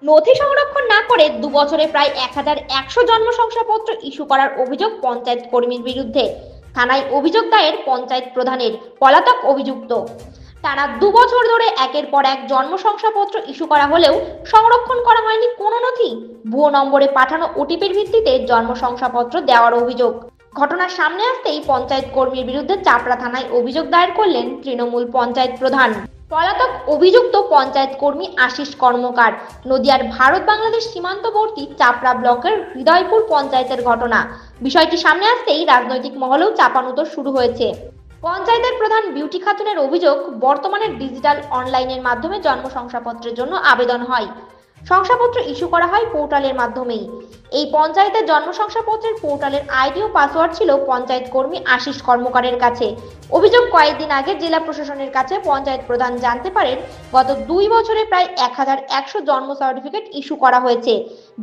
নথি সংরক্ষণ না করে ২ বছরে প্রায় ১১০০ জন্ম শংসাপত্র ইস্যু করার অভিযোগ পঞ্চায়েত কর্মীর বিরুদ্ধে। থানায় অভিযোগ দায়ের পঞ্চায়েত প্রধানের। পলাতক অভিযুক্ত। টানা ২ বছর ধরে একের পর এক জন্ম শংসাপত্র ইস্যু করা হলেও সংরক্ষণ করা হয়নি কোনো নথি। ভুয়ো নম্বরে পাঠানো ওটিপির ভিত্তিতে জন্ম শংসাপত্র দেওয়ার অভিযোগ। ঘটনার সামনে আসতেই পঞ্চায়েত কর্মীর বিরুদ্ধে চাপড়া থানায় অভিযোগ দায়ের করলেন তৃণমূল পঞ্চায়েত প্রধান। পলাতক অভিযুক্ত পঞ্চায়েত কর্মী আশিস কর্মকার। নদিয়ার ভারত বাংলাদেশ সীমান্তবর্তী চাপড়া ব্লকের হৃদয়পুর পঞ্চায়েতের ঘটনা। বিষয়টি সামনে আসতেই রাজনৈতিক মহলেও চাপানুতর শুরু হয়েছে। পঞ্চায়েতের প্রধান বিউটি খাতুনের অভিযোগ, বর্তমানে ডিজিটাল অনলাইনের মাধ্যমে জন্ম শংসাপত্রের জন্য আবেদন হয়। শংসাপত্র ইস্যু করা হয় পোর্টালের মাধ্যমেই। এই পঞ্চায়েতের জন্ম শংসাপত্রের পোর্টালের আইডি ও পাসওয়ার্ড ছিল পঞ্চায়েত কর্মী আশিস কর্মকারের কাছে। অভিযোগ, কয়েকদিন আগে জেলা প্রশাসনের কাছে পঞ্চায়েত প্রধান জানতে পারেন গত ২ বছরে প্রায় ১১০০ জন্ম সার্টিফিকেট ইস্যু করা হয়েছে,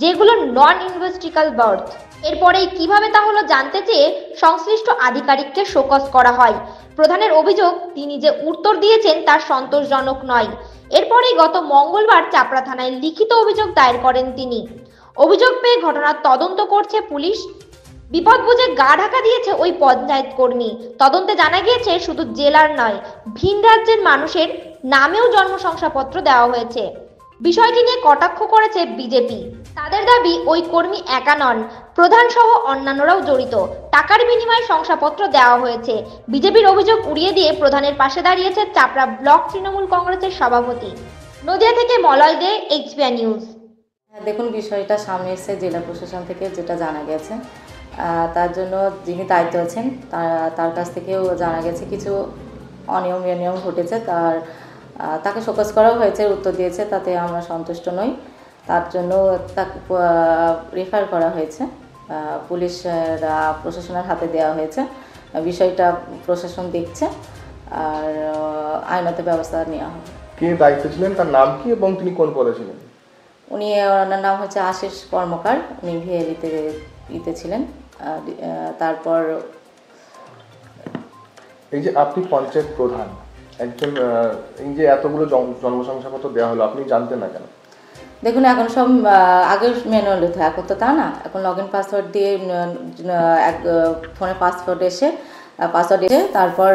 যেগুলো নন ইনভেস্টিক্যাল বার্থ। এরপরেই কিভাবে তা হলো জানতে চেয়ে সংশ্লিষ্ট আধিকারিককে শোকজ করা হয়। প্রধানের অভিযোগ, তিনি যে উত্তর দিয়েছেন তা সন্তোষজনক নয়। এরপরেই গত মঙ্গলবার চাপড়া থানায় লিখিত অভিযোগ দায়ের করেন তিনি। অভিযোগ পেয়ে ঘটনার তদন্ত করছে পুলিশ। বিপদ বুঝে গা ঢাকা দিয়েছে ওই পঞ্চায়েত কর্মী। তদন্তে জানা গিয়েছে শুধু জেলার নয়, ভিন রাজ্যের মানুষের নামেও জন্ম শংসাপত্র দেওয়া হয়েছে। বিষয়টি নিয়ে কটাক্ষ করেছে বিজেপি। তাদের দাবি, ওই কর্মী একা নন, প্রধান সহ অন্যান্যরাও জড়িত। টাকার বিনিময়ে শংসাপত্র দেওয়া হয়েছে। বিজেপির অভিযোগ উড়িয়ে দিয়ে প্রধানের পাশে দাঁড়িয়েছে চাপড়া ব্লক তৃণমূল কংগ্রেসের সভাপতি। নদিয়া থেকে মলয় দে, এইচবিআই নিউজ। দেখুন, বিষয়টা সামনে এসেছে জেলা প্রশাসন থেকে, যেটা জানা গেছে। তার জন্য যিনি দায়িত্ব আছেন তার কাছ থেকেও জানা গেছে কিছু অনিয়ম ঘটেছে। তাকে শোকজ করাও হয়েছে, উত্তর দিয়েছে, তাতে আমরা সন্তুষ্ট নই। তার জন্য তাকে রেফার করা হয়েছে, প্রশাসনের হাতে দেওয়া হয়েছে। বিষয়টা প্রশাসন দেখছে আর আইনত ব্যবস্থা নেওয়া হবে। কে দায়িত্ব ছিলেন, তার নাম কি এবং তিনি কোন পদে ছিলেন? ওনার নাম হচ্ছে আশিস কর্মকার। উনি ভিএলিতে ছিলেন। তারপর এই যে আপনি পঞ্চায়েত প্রধান একজন, এই যে এতগুলো জন্ম শংসাপত্র দেওয়া হলো, আপনি জানতেন না কেন? দেখুন, এখন সব আগের ম্যানুয়াল হতো, এখন তো তা না। এখন লগ ইন পাসওয়ার্ড দিয়ে এক ফোনে পাসওয়ার্ড এসে তারপর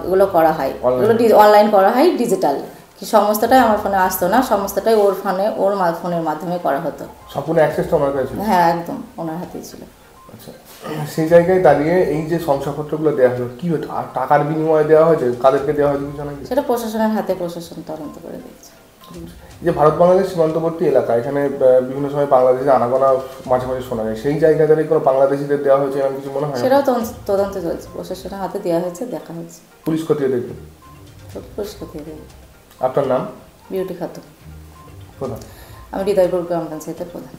এগুলো করা হয়, এগুলো অনলাইন করা হয়, ডিজিটাল। কি সমস্তটাই আমার ফোনে আসতো না, সমস্তটাই ওর ফোনের মাধ্যমে করা হতো। সম্পূর্ণ অ্যাক্সেসটা ওনার কাছে ছিল? হ্যাঁ, একদম ওনার হাতেই ছিল। আচ্ছা, সেই জায়গায় দাঁড়িয়ে এই যে শংসাপত্রগুলো দেওয়া হলো, কি হতো? আর টাকার বিনিময়ে দেওয়া হয়েছে, কাদেরকে দেওয়া হয়েছে জানা গেছে? সেটা প্রশাসনের হাতে, প্রশাসন তদন্ত করে দেখছে। যে ভারত বাংলাদেশ সীমান্তবর্তী এলাকা, এখানে বিভিন্ন সময় বাংলাদেশে আনাগোনা মাঝে মাঝে শোনা যায়, সেই জায়গা থেকে কোনো বাংলাদেশিদের দেওয়া হয়েছে এমন কিছু মনে হয়? সেটাও তদন্ত চলছে, প্রশাসনের হাতে দেওয়া হয়েছে, দেখা হয়েছে। পুলিশ খতিয়ে দেখবে? পুলিশ খতিয়ে দেখবে। আপনার নাম? বিউটি খাতুন। প্রধান। আমি হৃদয়পুর গ্রাম পঞ্চায়েতের প্রধান।